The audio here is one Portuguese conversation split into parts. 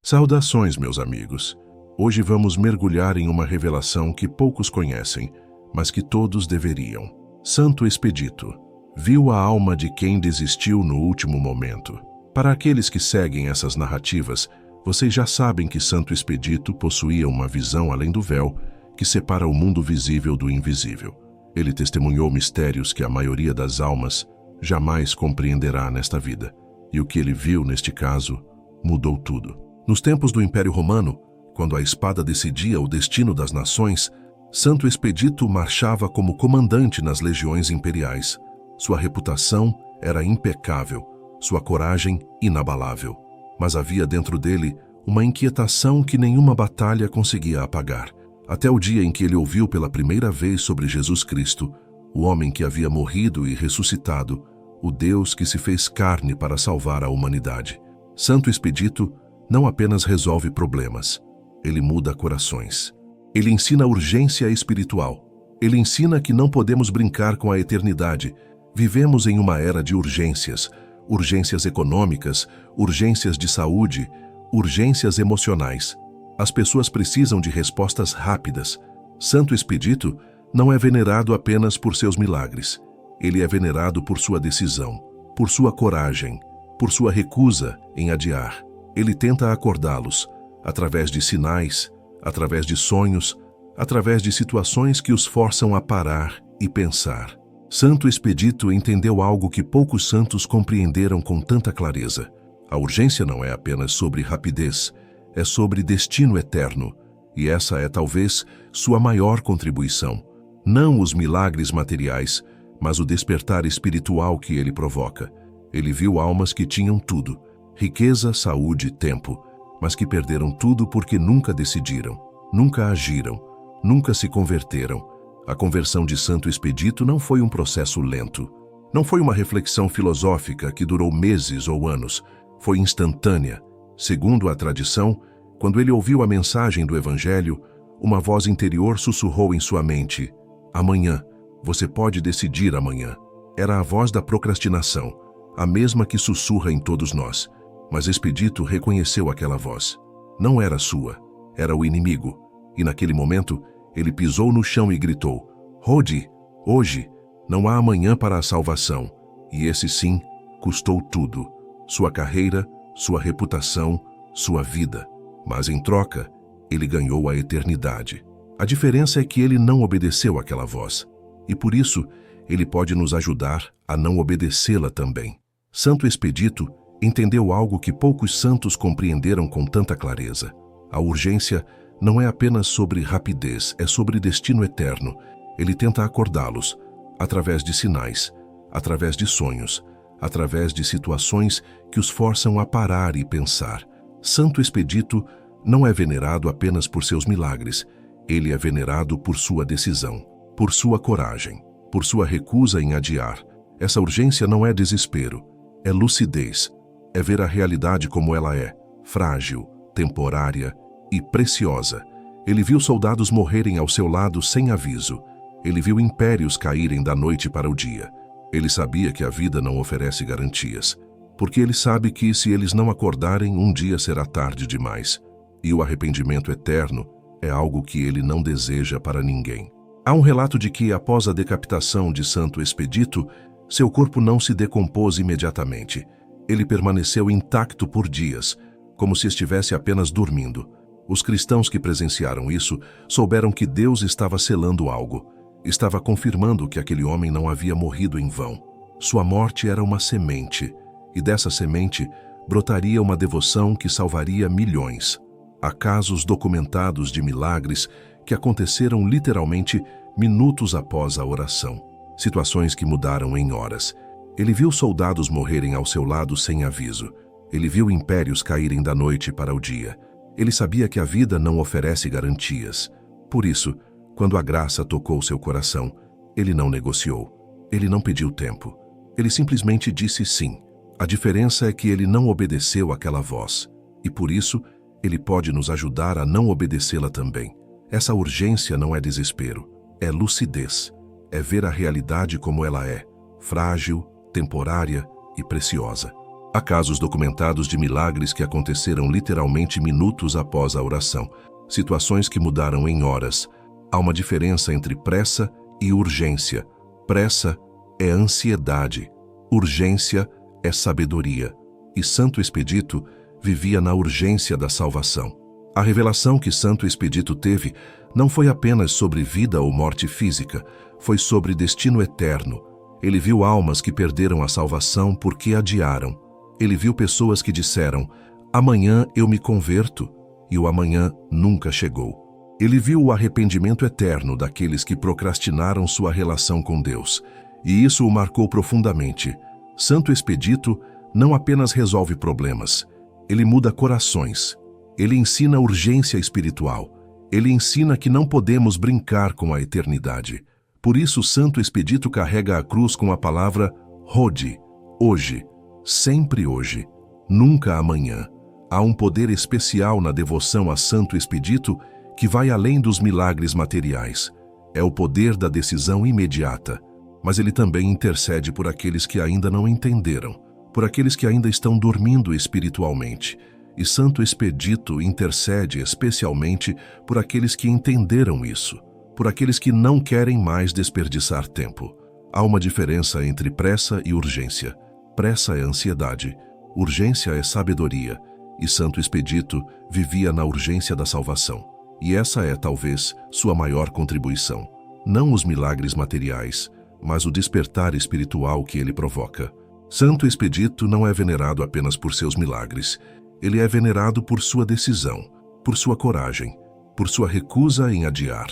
Saudações, meus amigos. Hoje vamos mergulhar em uma revelação que poucos conhecem, mas que todos deveriam. Santo Expedito viu a alma de quem desistiu no último momento. Para aqueles que seguem essas narrativas, vocês já sabem que Santo Expedito possuía uma visão além do véu que separa o mundo visível do invisível. Ele testemunhou mistérios que a maioria das almas jamais compreenderá nesta vida. E o que ele viu, neste caso, mudou tudo. Nos tempos do Império Romano, quando a espada decidia o destino das nações, Santo Expedito marchava como comandante nas legiões imperiais. Sua reputação era impecável, sua coragem inabalável. Mas havia dentro dele uma inquietação que nenhuma batalha conseguia apagar. Até o dia em que ele ouviu pela primeira vez sobre Jesus Cristo, o homem que havia morrido e ressuscitado, o Deus que se fez carne para salvar a humanidade. Santo Expedito não apenas resolve problemas, ele muda corações. Ele ensina urgência espiritual. Ele ensina que não podemos brincar com a eternidade. Vivemos em uma era de urgências, urgências econômicas, urgências de saúde, urgências emocionais. As pessoas precisam de respostas rápidas. Santo Expedito não é venerado apenas por seus milagres. Ele é venerado por sua decisão, por sua coragem, por sua recusa em adiar. Ele tenta acordá-los, através de sinais, através de sonhos, através de situações que os forçam a parar e pensar. Santo Expedito entendeu algo que poucos santos compreenderam com tanta clareza. A urgência não é apenas sobre rapidez, é sobre destino eterno, e essa é talvez sua maior contribuição. Não os milagres materiais, mas o despertar espiritual que ele provoca. Ele viu almas que tinham tudo, riqueza, saúde, tempo, mas que perderam tudo porque nunca decidiram, nunca agiram, nunca se converteram. A conversão de Santo Expedito não foi um processo lento. Não foi uma reflexão filosófica que durou meses ou anos. Foi instantânea. Segundo a tradição, quando ele ouviu a mensagem do Evangelho, uma voz interior sussurrou em sua mente: "Amanhã, você pode decidir amanhã." Era a voz da procrastinação, a mesma que sussurra em todos nós. Mas Expedito reconheceu aquela voz. Não era sua, era o inimigo. E naquele momento, ele pisou no chão e gritou: "Rode, hoje, não há amanhã para a salvação." E esse sim, custou tudo. Sua carreira, sua reputação, sua vida. Mas em troca, ele ganhou a eternidade. A diferença é que ele não obedeceu àquela voz. E por isso, ele pode nos ajudar a não obedecê-la também. Santo Expedito entendeu algo que poucos santos compreenderam com tanta clareza. A urgência não é apenas sobre rapidez, é sobre destino eterno. Ele tenta acordá-los, através de sinais, através de sonhos, através de situações que os forçam a parar e pensar. Santo Expedito não é venerado apenas por seus milagres, ele é venerado por sua decisão, por sua coragem, por sua recusa em adiar. Essa urgência não é desespero, é lucidez. É ver a realidade como ela é, frágil, temporária e preciosa. Ele viu soldados morrerem ao seu lado sem aviso. Ele viu impérios caírem da noite para o dia. Ele sabia que a vida não oferece garantias, porque ele sabe que, se eles não acordarem, um dia será tarde demais. E o arrependimento eterno é algo que ele não deseja para ninguém. Há um relato de que, após a decapitação de Santo Expedito, seu corpo não se decompôs imediatamente. Ele permaneceu intacto por dias, como se estivesse apenas dormindo. Os cristãos que presenciaram isso souberam que Deus estava selando algo. Estava confirmando que aquele homem não havia morrido em vão. Sua morte era uma semente, e dessa semente brotaria uma devoção que salvaria milhões. Há casos documentados de milagres que aconteceram literalmente minutos após a oração. Situações que mudaram em horas. Ele viu soldados morrerem ao seu lado sem aviso. Ele viu impérios caírem da noite para o dia. Ele sabia que a vida não oferece garantias. Por isso, quando a graça tocou seu coração, ele não negociou. Ele não pediu tempo. Ele simplesmente disse sim. A diferença é que ele não obedeceu àquela voz. E por isso, ele pode nos ajudar a não obedecê-la também. Essa urgência não é desespero, é lucidez. É ver a realidade como ela é, frágil, temporária e preciosa. Há casos documentados de milagres que aconteceram literalmente minutos após a oração, situações que mudaram em horas. Há uma diferença entre pressa e urgência. Pressa é ansiedade, urgência é sabedoria. E Santo Expedito vivia na urgência da salvação. A revelação que Santo Expedito teve não foi apenas sobre vida ou morte física, foi sobre destino eterno. Ele viu almas que perderam a salvação porque adiaram. Ele viu pessoas que disseram, amanhã eu me converto, e o amanhã nunca chegou. Ele viu o arrependimento eterno daqueles que procrastinaram sua relação com Deus, e isso o marcou profundamente. Santo Expedito não apenas resolve problemas, ele muda corações. Ele ensina urgência espiritual. Ele ensina que não podemos brincar com a eternidade. Por isso, Santo Expedito carrega a cruz com a palavra Hodi, hoje, sempre hoje, nunca amanhã. Há um poder especial na devoção a Santo Expedito que vai além dos milagres materiais. É o poder da decisão imediata. Mas ele também intercede por aqueles que ainda não entenderam, por aqueles que ainda estão dormindo espiritualmente. E Santo Expedito intercede especialmente por aqueles que entenderam isso, por aqueles que não querem mais desperdiçar tempo. Há uma diferença entre pressa e urgência. Pressa é ansiedade, urgência é sabedoria, e Santo Expedito vivia na urgência da salvação. E essa é, talvez, sua maior contribuição. Não os milagres materiais, mas o despertar espiritual que ele provoca. Santo Expedito não é venerado apenas por seus milagres. Ele é venerado por sua decisão, por sua coragem, por sua recusa em adiar.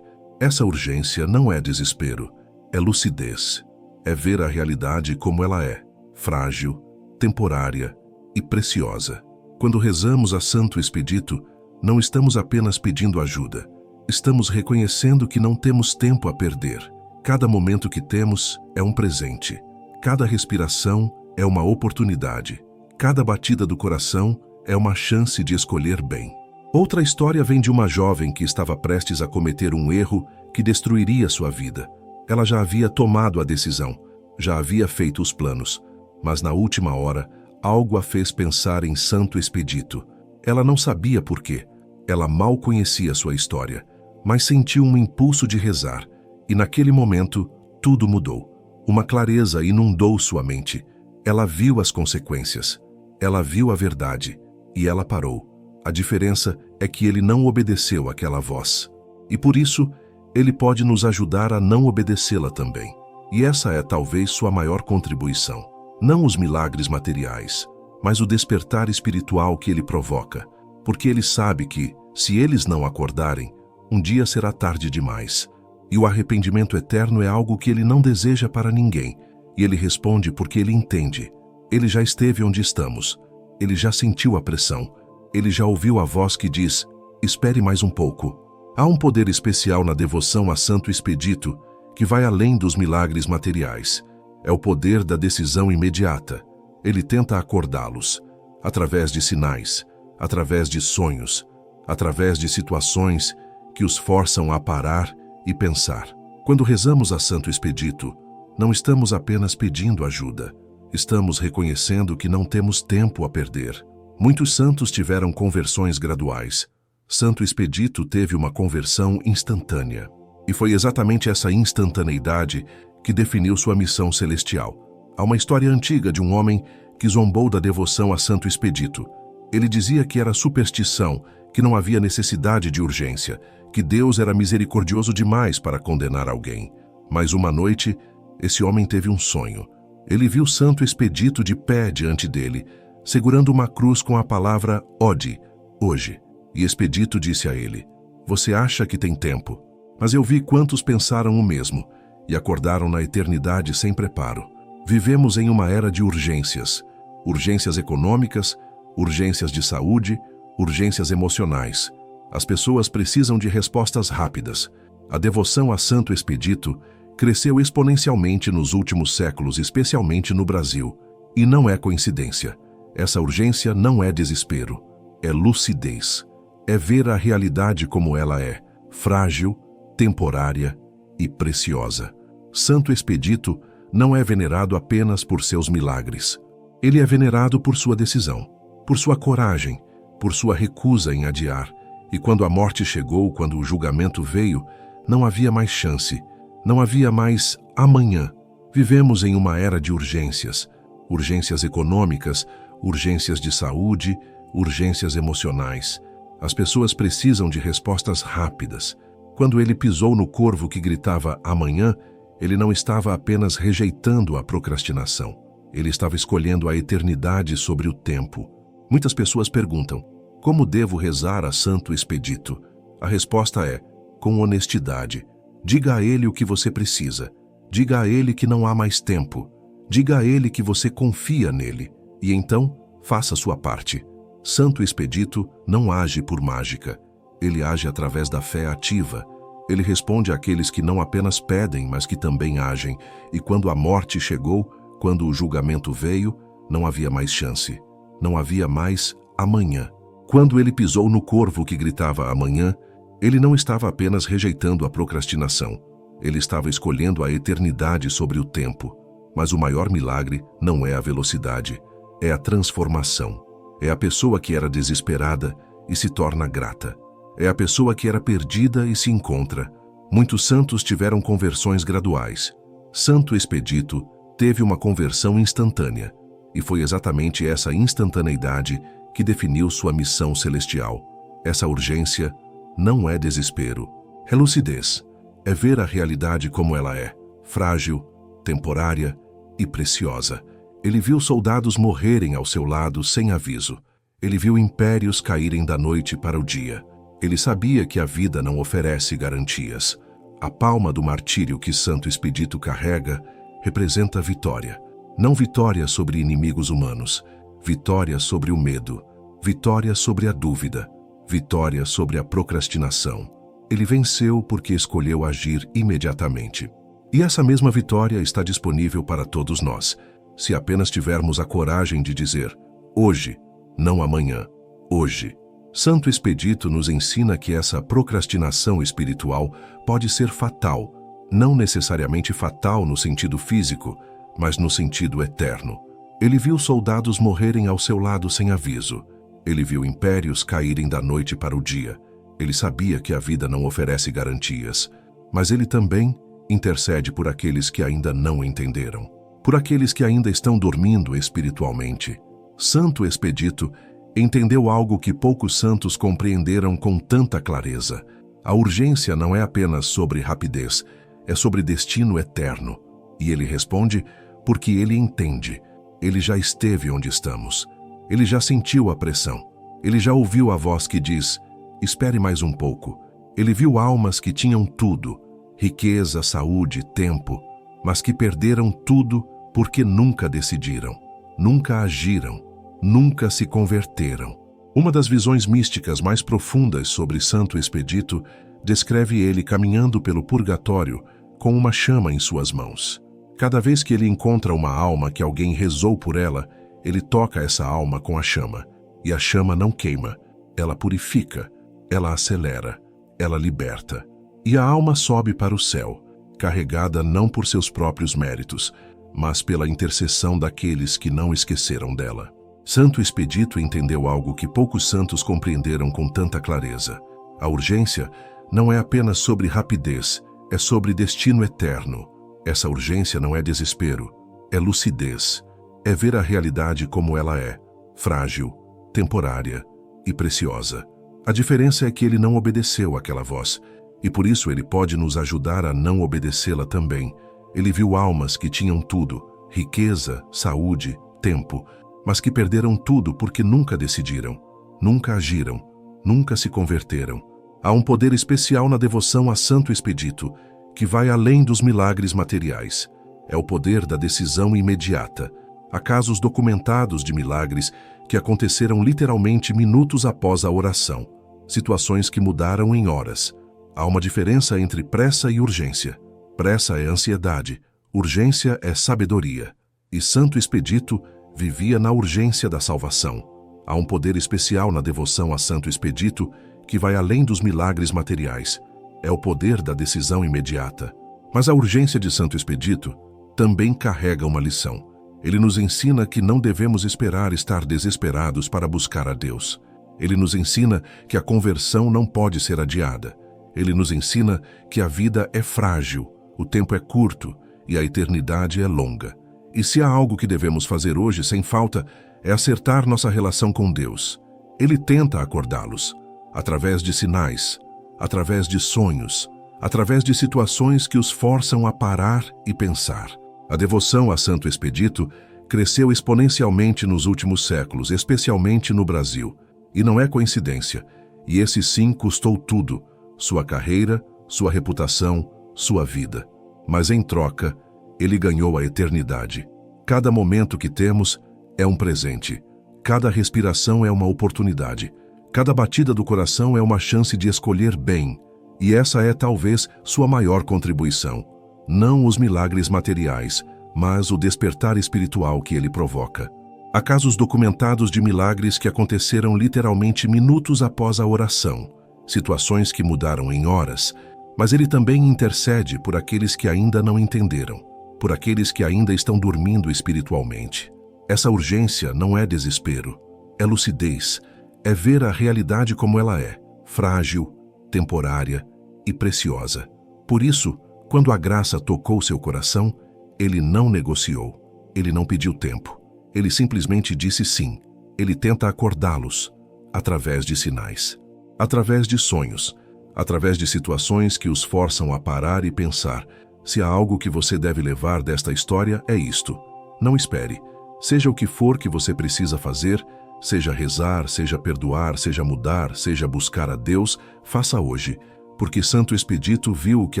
Essa urgência não é desespero, é lucidez. É ver a realidade como ela é, frágil, temporária e preciosa. Quando rezamos a Santo Expedito, não estamos apenas pedindo ajuda. Estamos reconhecendo que não temos tempo a perder. Cada momento que temos é um presente. Cada respiração é uma oportunidade. Cada batida do coração é uma chance de escolher bem. Outra história vem de uma jovem que estava prestes a cometer um erro que destruiria sua vida. Ela já havia tomado a decisão, já havia feito os planos, mas na última hora, algo a fez pensar em Santo Expedito. Ela não sabia por quê. Ela mal conhecia sua história, mas sentiu um impulso de rezar, e naquele momento, tudo mudou. Uma clareza inundou sua mente. Ela viu as consequências. Ela viu a verdade. E ela parou. A diferença é que ele não obedeceu àquela voz. E por isso, ele pode nos ajudar a não obedecê-la também. E essa é talvez sua maior contribuição. Não os milagres materiais, mas o despertar espiritual que ele provoca. Porque ele sabe que, se eles não acordarem, um dia será tarde demais. E o arrependimento eterno é algo que ele não deseja para ninguém. E ele responde porque ele entende. Ele já esteve onde estamos. Ele já sentiu a pressão. Ele já ouviu a voz que diz, espere mais um pouco. Há um poder especial na devoção a Santo Expedito que vai além dos milagres materiais. É o poder da decisão imediata. Ele tenta acordá-los, através de sinais, através de sonhos, através de situações que os forçam a parar e pensar. Quando rezamos a Santo Expedito, não estamos apenas pedindo ajuda. Estamos reconhecendo que não temos tempo a perder. Muitos santos tiveram conversões graduais. Santo Expedito teve uma conversão instantânea. E foi exatamente essa instantaneidade que definiu sua missão celestial. Há uma história antiga de um homem que zombou da devoção a Santo Expedito. Ele dizia que era superstição, que não havia necessidade de urgência, que Deus era misericordioso demais para condenar alguém. Mas uma noite, esse homem teve um sonho. Ele viu Santo Expedito de pé diante dele, segurando uma cruz com a palavra Ode, hoje. E Expedito disse a ele, você acha que tem tempo? Mas eu vi quantos pensaram o mesmo e acordaram na eternidade sem preparo. Vivemos em uma era de urgências. Urgências econômicas, urgências de saúde, urgências emocionais. As pessoas precisam de respostas rápidas. A devoção a Santo Expedito cresceu exponencialmente nos últimos séculos, especialmente no Brasil. E não é coincidência. Essa urgência não é desespero, é lucidez. É ver a realidade como ela é, frágil, temporária e preciosa. Santo Expedito não é venerado apenas por seus milagres. Ele é venerado por sua decisão, por sua coragem, por sua recusa em adiar. E quando a morte chegou, quando o julgamento veio, não havia mais chance, não havia mais amanhã. Vivemos em uma era de urgências, urgências econômicas, urgências de saúde, urgências emocionais. As pessoas precisam de respostas rápidas. Quando ele pisou no corvo que gritava amanhã, ele não estava apenas rejeitando a procrastinação. Ele estava escolhendo a eternidade sobre o tempo. Muitas pessoas perguntam: como devo rezar a Santo Expedito? A resposta é: com honestidade. Diga a ele o que você precisa. Diga a ele que não há mais tempo. Diga a ele que você confia nele. E então, faça sua parte. Santo Expedito não age por mágica. Ele age através da fé ativa. Ele responde àqueles que não apenas pedem, mas que também agem. E quando a morte chegou, quando o julgamento veio, não havia mais chance. Não havia mais amanhã. Quando ele pisou no corvo que gritava amanhã, ele não estava apenas rejeitando a procrastinação. Ele estava escolhendo a eternidade sobre o tempo. Mas o maior milagre não é a velocidade, é a transformação. É a pessoa que era desesperada e se torna grata. É a pessoa que era perdida e se encontra. Muitos santos tiveram conversões graduais. Santo Expedito teve uma conversão instantânea. E foi exatamente essa instantaneidade que definiu sua missão celestial. Essa urgência não é desespero, é lucidez. É ver a realidade como ela é, frágil, temporária e preciosa. Ele viu soldados morrerem ao seu lado sem aviso. Ele viu impérios caírem da noite para o dia. Ele sabia que a vida não oferece garantias. A palma do martírio que Santo Expedito carrega representa vitória. Não vitória sobre inimigos humanos, vitória sobre o medo, vitória sobre a dúvida, vitória sobre a procrastinação. Ele venceu porque escolheu agir imediatamente. E essa mesma vitória está disponível para todos nós, se apenas tivermos a coragem de dizer: hoje, não amanhã, hoje. Santo Expedito nos ensina que essa procrastinação espiritual pode ser fatal, não necessariamente fatal no sentido físico, mas no sentido eterno. Ele viu soldados morrerem ao seu lado sem aviso. Ele viu impérios caírem da noite para o dia. Ele sabia que a vida não oferece garantias, mas ele também intercede por aqueles que ainda não entenderam, por aqueles que ainda estão dormindo espiritualmente. Santo Expedito entendeu algo que poucos santos compreenderam com tanta clareza. A urgência não é apenas sobre rapidez, é sobre destino eterno. E ele responde porque ele entende. Ele já esteve onde estamos. Ele já sentiu a pressão. Ele já ouviu a voz que diz: espere mais um pouco. Ele viu almas que tinham tudo, riqueza, saúde, tempo, mas que perderam tudo porque nunca decidiram, nunca agiram, nunca se converteram. Uma das visões místicas mais profundas sobre Santo Expedito descreve ele caminhando pelo purgatório com uma chama em suas mãos. Cada vez que ele encontra uma alma que alguém rezou por ela, ele toca essa alma com a chama. E a chama não queima, ela purifica, ela acelera, ela liberta. E a alma sobe para o céu, carregada não por seus próprios méritos, mas pela intercessão daqueles que não esqueceram dela. Santo Expedito entendeu algo que poucos santos compreenderam com tanta clareza. A urgência não é apenas sobre rapidez, é sobre destino eterno. Essa urgência não é desespero, é lucidez. É ver a realidade como ela é, frágil, temporária e preciosa. A diferença é que ele não obedeceu àquela voz, e por isso ele pode nos ajudar a não obedecê-la também. Ele viu almas que tinham tudo, riqueza, saúde, tempo, mas que perderam tudo porque nunca decidiram, nunca agiram, nunca se converteram. Há um poder especial na devoção a Santo Expedito, que vai além dos milagres materiais. É o poder da decisão imediata. Há casos documentados de milagres que aconteceram literalmente minutos após a oração, situações que mudaram em horas. Há uma diferença entre pressa e urgência. Pressa é ansiedade, urgência é sabedoria. E Santo Expedito vivia na urgência da salvação. Há um poder especial na devoção a Santo Expedito que vai além dos milagres materiais. É o poder da decisão imediata. Mas a urgência de Santo Expedito também carrega uma lição. Ele nos ensina que não devemos esperar estar desesperados para buscar a Deus. Ele nos ensina que a conversão não pode ser adiada. Ele nos ensina que a vida é frágil, o tempo é curto e a eternidade é longa. E se há algo que devemos fazer hoje sem falta, é acertar nossa relação com Deus. Ele tenta acordá-los, através de sinais, através de sonhos, através de situações que os forçam a parar e pensar. A devoção a Santo Expedito cresceu exponencialmente nos últimos séculos, especialmente no Brasil. E não é coincidência, e esse sim custou tudo, sua carreira, sua reputação, sua vida. Mas em troca, ele ganhou a eternidade. Cada momento que temos é um presente. Cada respiração é uma oportunidade. Cada batida do coração é uma chance de escolher bem. E essa é talvez sua maior contribuição. Não os milagres materiais, mas o despertar espiritual que ele provoca. Há casos documentados de milagres que aconteceram literalmente minutos após a oração, situações que mudaram em horas, mas ele também intercede por aqueles que ainda não entenderam, por aqueles que ainda estão dormindo espiritualmente. Essa urgência não é desespero, é lucidez, é ver a realidade como ela é, frágil, temporária e preciosa. Por isso, quando a graça tocou seu coração, ele não negociou, ele não pediu tempo. Ele simplesmente disse sim. Ele tenta acordá-los, através de sinais, através de sonhos, através de situações que os forçam a parar e pensar. Se há algo que você deve levar desta história, é isto. Não espere. Seja o que for que você precisa fazer, seja rezar, seja perdoar, seja mudar, seja buscar a Deus, faça hoje. Porque Santo Expedito viu o que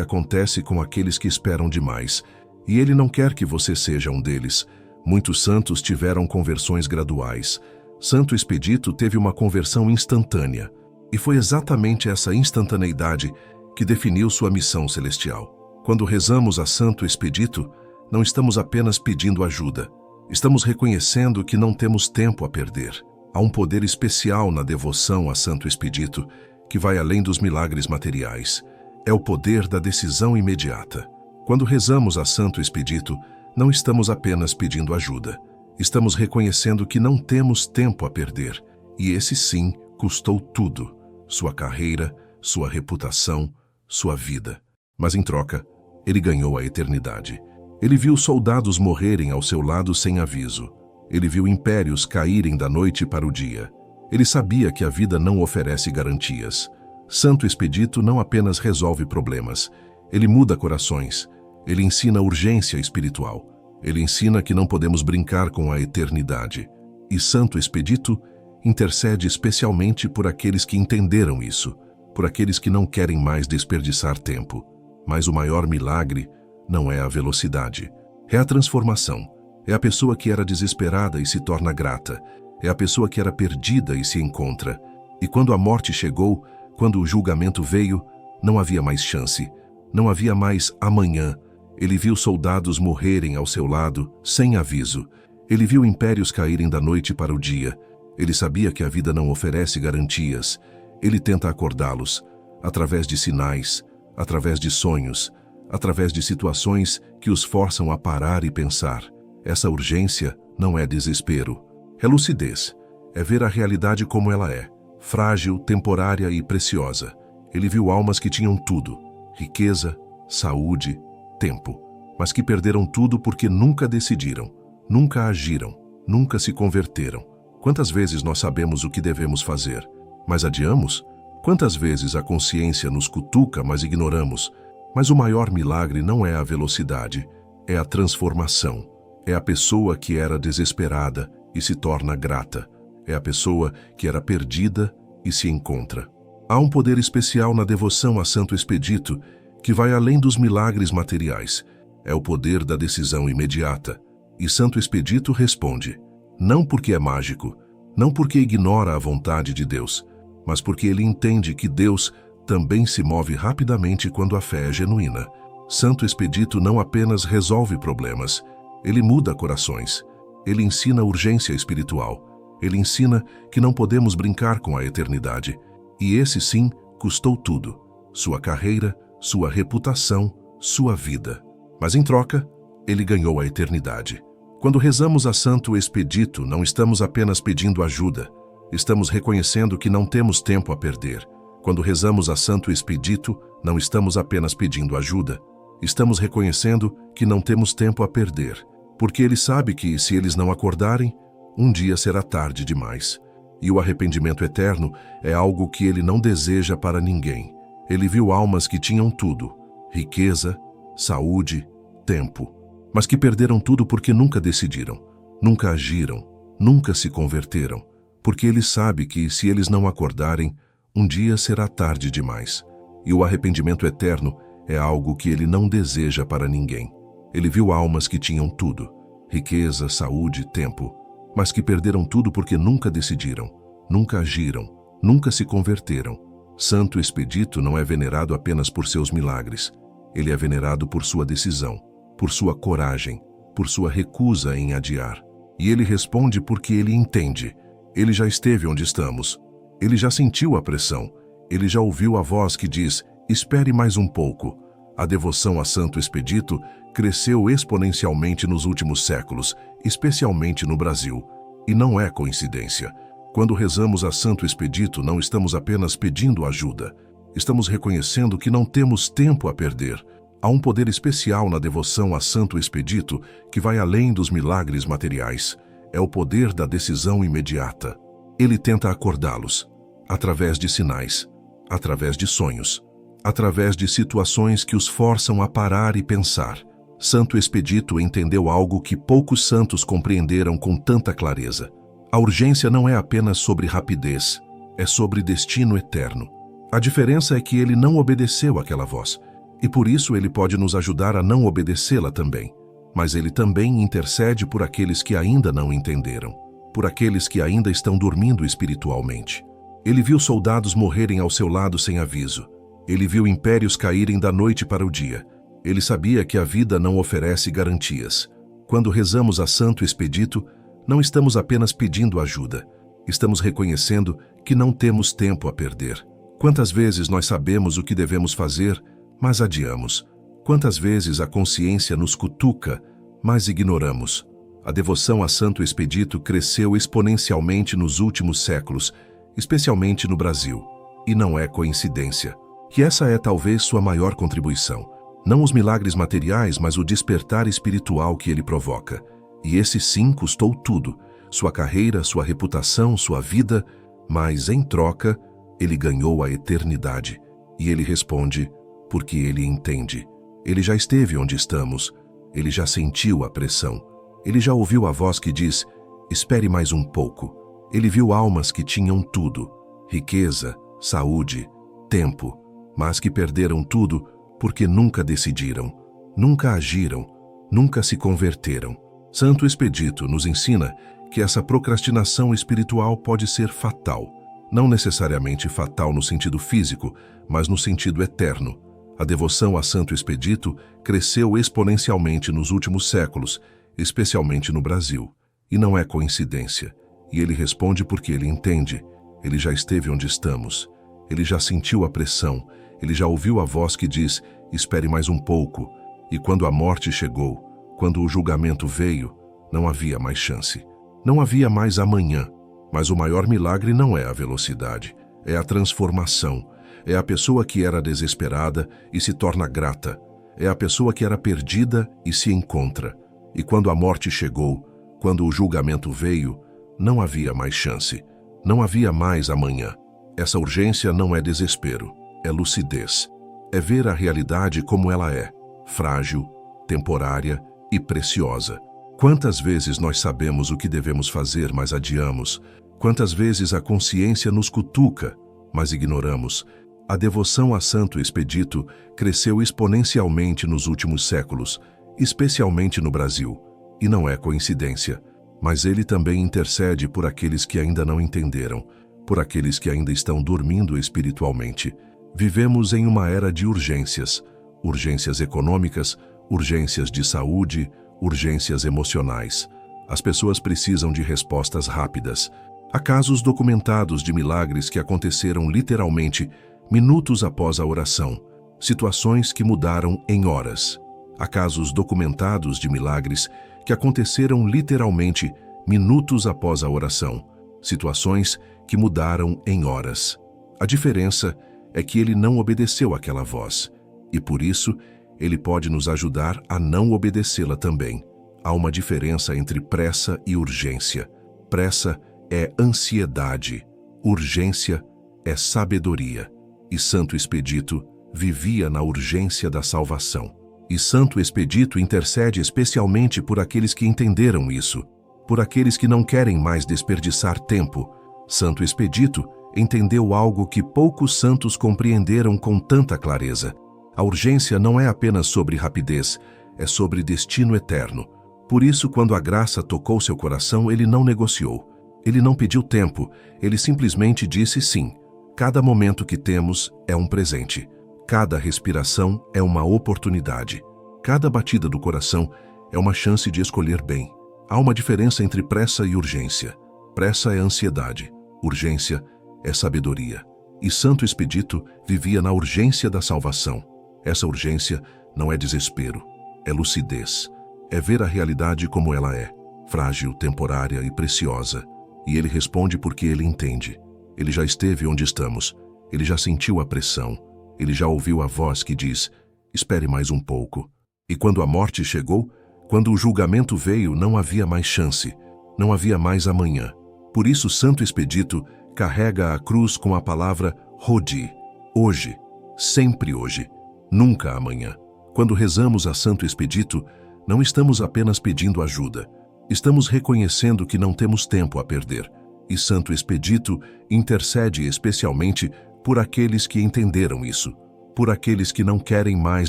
acontece com aqueles que esperam demais, e ele não quer que você seja um deles. Muitos santos tiveram conversões graduais. Santo Expedito teve uma conversão instantânea, e foi exatamente essa instantaneidade que definiu sua missão celestial. Quando rezamos a Santo Expedito, não estamos apenas pedindo ajuda, estamos reconhecendo que não temos tempo a perder. Há um poder especial na devoção a Santo Expedito, que vai além dos milagres materiais. É o poder da decisão imediata. Quando rezamos a Santo Expedito, não estamos apenas pedindo ajuda. Estamos reconhecendo que não temos tempo a perder. E esse sim custou tudo. Sua carreira, sua reputação, sua vida. Mas em troca, ele ganhou a eternidade. Ele viu soldados morrerem ao seu lado sem aviso. Ele viu impérios caírem da noite para o dia. Ele sabia que a vida não oferece garantias. Santo Expedito não apenas resolve problemas, ele muda corações, ele ensina urgência espiritual, ele ensina que não podemos brincar com a eternidade. E Santo Expedito intercede especialmente por aqueles que entenderam isso, por aqueles que não querem mais desperdiçar tempo. Mas o maior milagre não é a velocidade, é a transformação. É a pessoa que era desesperada e se torna grata. É a pessoa que era perdida e se encontra. E quando a morte chegou, quando o julgamento veio, não havia mais chance, não havia mais amanhã. Ele viu soldados morrerem ao seu lado, sem aviso. Ele viu impérios caírem da noite para o dia. Ele sabia que a vida não oferece garantias. Ele tenta acordá-los, através de sinais, através de sonhos, através de situações que os forçam a parar e pensar. Essa urgência não é desespero. É lucidez, é ver a realidade como ela é, frágil, temporária e preciosa. Ele viu almas que tinham tudo, riqueza, saúde, tempo, mas que perderam tudo porque nunca decidiram, nunca agiram, nunca se converteram. Quantas vezes nós sabemos o que devemos fazer, mas adiamos? Quantas vezes a consciência nos cutuca, mas ignoramos? Mas o maior milagre não é a velocidade, é a transformação. É a pessoa que era desesperada e se torna grata. É a pessoa que era perdida e se encontra. Há um poder especial na devoção a Santo Expedito que vai além dos milagres materiais. É o poder da decisão imediata. E Santo Expedito responde, não porque é mágico, não porque ignora a vontade de Deus, mas porque ele entende que Deus também se move rapidamente quando a fé é genuína. Santo Expedito não apenas resolve problemas, ele muda corações. Ele ensina urgência espiritual. Ele ensina que não podemos brincar com a eternidade. E esse sim custou tudo. Sua carreira, sua reputação, sua vida. Mas em troca, ele ganhou a eternidade. Quando rezamos a Santo Expedito, não estamos apenas pedindo ajuda, estamos reconhecendo que não temos tempo a perder. Quando rezamos a Santo Expedito, não estamos apenas pedindo ajuda, estamos reconhecendo que não temos tempo a perder, porque ele sabe que, se eles não acordarem, um dia será tarde demais. E o arrependimento eterno é algo que ele não deseja para ninguém. Ele viu almas que tinham tudo, riqueza, saúde, tempo, mas que perderam tudo porque nunca decidiram, nunca agiram, nunca se converteram, porque ele sabe que, se eles não acordarem, um dia será tarde demais. E o arrependimento eterno é algo que ele não deseja para ninguém. Ele viu almas que tinham tudo, riqueza, saúde, tempo, mas que perderam tudo porque nunca decidiram, nunca agiram, nunca se converteram. Santo Expedito não é venerado apenas por seus milagres. Ele é venerado por sua decisão, por sua coragem, por sua recusa em adiar. E ele responde porque ele entende. Ele já esteve onde estamos. Ele já sentiu a pressão. Ele já ouviu a voz que diz: espere mais um pouco. A devoção a Santo Expedito cresceu exponencialmente nos últimos séculos, especialmente no Brasil. E não é coincidência. Quando rezamos a Santo Expedito, não estamos apenas pedindo ajuda. Estamos reconhecendo que não temos tempo a perder. Há um poder especial na devoção a Santo Expedito que vai além dos milagres materiais. É o poder da decisão imediata. Ele tenta acordá-los, através de sinais, através de sonhos, através de situações que os forçam a parar e pensar. Santo Expedito entendeu algo que poucos santos compreenderam com tanta clareza. A urgência não é apenas sobre rapidez, é sobre destino eterno. A diferença é que ele não obedeceu àquela voz, e por isso ele pode nos ajudar a não obedecê-la também. Mas ele também intercede por aqueles que ainda não entenderam, por aqueles que ainda estão dormindo espiritualmente. Ele viu soldados morrerem ao seu lado sem aviso. Ele viu impérios caírem da noite para o dia. Ele sabia que a vida não oferece garantias. Quando rezamos a Santo Expedito, não estamos apenas pedindo ajuda. Estamos reconhecendo que não temos tempo a perder. Quantas vezes nós sabemos o que devemos fazer, mas adiamos? Quantas vezes a consciência nos cutuca, mas ignoramos? A devoção a Santo Expedito cresceu exponencialmente nos últimos séculos, especialmente no Brasil. E não é coincidência que essa é talvez sua maior contribuição. Não os milagres materiais, mas o despertar espiritual que ele provoca. E esse sim custou tudo, sua carreira, sua reputação, sua vida, mas em troca, ele ganhou a eternidade. E ele responde, porque ele entende. Ele já esteve onde estamos, ele já sentiu a pressão, ele já ouviu a voz que diz: espere mais um pouco. Ele viu almas que tinham tudo, riqueza, saúde, tempo, mas que perderam tudo porque nunca decidiram, nunca agiram, nunca se converteram. Santo Expedito nos ensina que essa procrastinação espiritual pode ser fatal. Não necessariamente fatal no sentido físico, mas no sentido eterno. A devoção a Santo Expedito cresceu exponencialmente nos últimos séculos, especialmente no Brasil. E não é coincidência. E ele responde porque ele entende. Ele já esteve onde estamos. Ele já sentiu a pressão. Ele já ouviu a voz que diz: espere mais um pouco. E quando a morte chegou, quando o julgamento veio, não havia mais chance. Não havia mais amanhã. Mas o maior milagre não é a velocidade, é a transformação. É a pessoa que era desesperada e se torna grata. É a pessoa que era perdida e se encontra. E quando a morte chegou, quando o julgamento veio, não havia mais chance. Não havia mais amanhã. Essa urgência não é desespero, é lucidez. É ver a realidade como ela é, frágil, temporária e preciosa. Quantas vezes nós sabemos o que devemos fazer, mas adiamos? Quantas vezes a consciência nos cutuca, mas ignoramos? A devoção a Santo Expedito cresceu exponencialmente nos últimos séculos, especialmente no Brasil. E não é coincidência, mas ele também intercede por aqueles que ainda não entenderam, por aqueles que ainda estão dormindo espiritualmente. Vivemos em uma era de urgências, urgências econômicas, urgências de saúde, urgências emocionais. As pessoas precisam de respostas rápidas. Há casos documentados de milagres que aconteceram literalmente minutos após a oração, situações que mudaram em horas. Há casos documentados de milagres que aconteceram literalmente minutos após a oração, situações que mudaram em horas. A diferença é que ele não obedeceu àquela voz, e por isso ele pode nos ajudar a não obedecê-la também. Há uma diferença entre pressa e urgência. Pressa é ansiedade, urgência é sabedoria. E Santo Expedito vivia na urgência da salvação. E Santo Expedito intercede especialmente por aqueles que entenderam isso, por aqueles que não querem mais desperdiçar tempo. Santo Expedito entendeu algo que poucos santos compreenderam com tanta clareza. A urgência não é apenas sobre rapidez, é sobre destino eterno. Por isso, quando a graça tocou seu coração, ele não negociou. Ele não pediu tempo, ele simplesmente disse sim. Cada momento que temos é um presente. Cada respiração é uma oportunidade. Cada batida do coração é uma chance de escolher bem. Há uma diferença entre pressa e urgência. Pressa é ansiedade, urgência é sabedoria. E Santo Expedito vivia na urgência da salvação. Essa urgência não é desespero, é lucidez. É ver a realidade como ela é, frágil, temporária e preciosa. E ele responde porque ele entende. Ele já esteve onde estamos. Ele já sentiu a pressão. Ele já ouviu a voz que diz, espere mais um pouco. E quando a morte chegou, quando o julgamento veio, não havia mais chance. Não havia mais amanhã. Por isso Santo Expedito carrega a cruz com a palavra Hodi. Hoje, sempre hoje, nunca amanhã. Quando rezamos a Santo Expedito, não estamos apenas pedindo ajuda. Estamos reconhecendo que não temos tempo a perder. E Santo Expedito intercede especialmente por aqueles que entenderam isso, por aqueles que não querem mais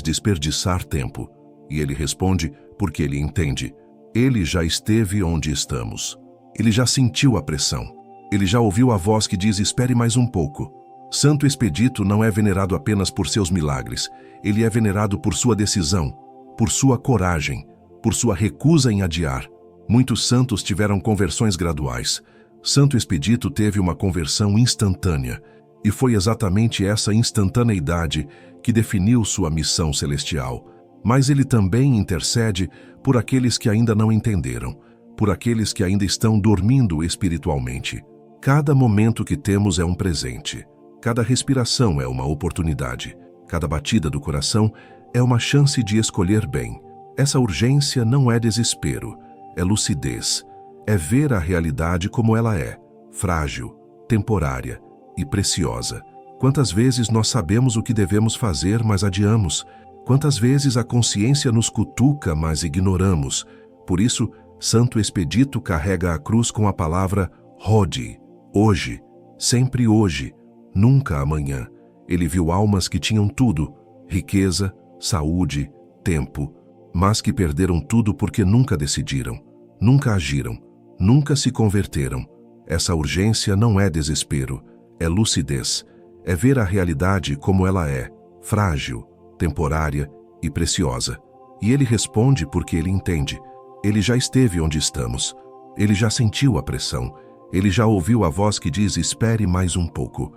desperdiçar tempo. E ele responde porque ele entende. Ele já esteve onde estamos. Ele já sentiu a pressão. Ele já ouviu a voz que diz, espere mais um pouco. Santo Expedito não é venerado apenas por seus milagres. Ele é venerado por sua decisão, por sua coragem, por sua recusa em adiar. Muitos santos tiveram conversões graduais. Santo Expedito teve uma conversão instantânea, e foi exatamente essa instantaneidade que definiu sua missão celestial. Mas ele também intercede por aqueles que ainda não entenderam, por aqueles que ainda estão dormindo espiritualmente. Cada momento que temos é um presente. Cada respiração é uma oportunidade. Cada batida do coração é uma chance de escolher bem. Essa urgência não é desespero, é lucidez. É ver a realidade como ela é, frágil, temporária e preciosa. Quantas vezes nós sabemos o que devemos fazer, mas adiamos? Quantas vezes a consciência nos cutuca, mas ignoramos? Por isso, Santo Expedito carrega a cruz com a palavra Hodi. Hoje, sempre hoje, nunca amanhã. Ele viu almas que tinham tudo, riqueza, saúde, tempo, mas que perderam tudo porque nunca decidiram, nunca agiram, nunca se converteram. Essa urgência não é desespero, é lucidez, é ver a realidade como ela é, frágil, temporária e preciosa. E ele responde porque ele entende. Ele já esteve onde estamos. Ele já sentiu a pressão. Ele já ouviu a voz que diz, espere mais um pouco.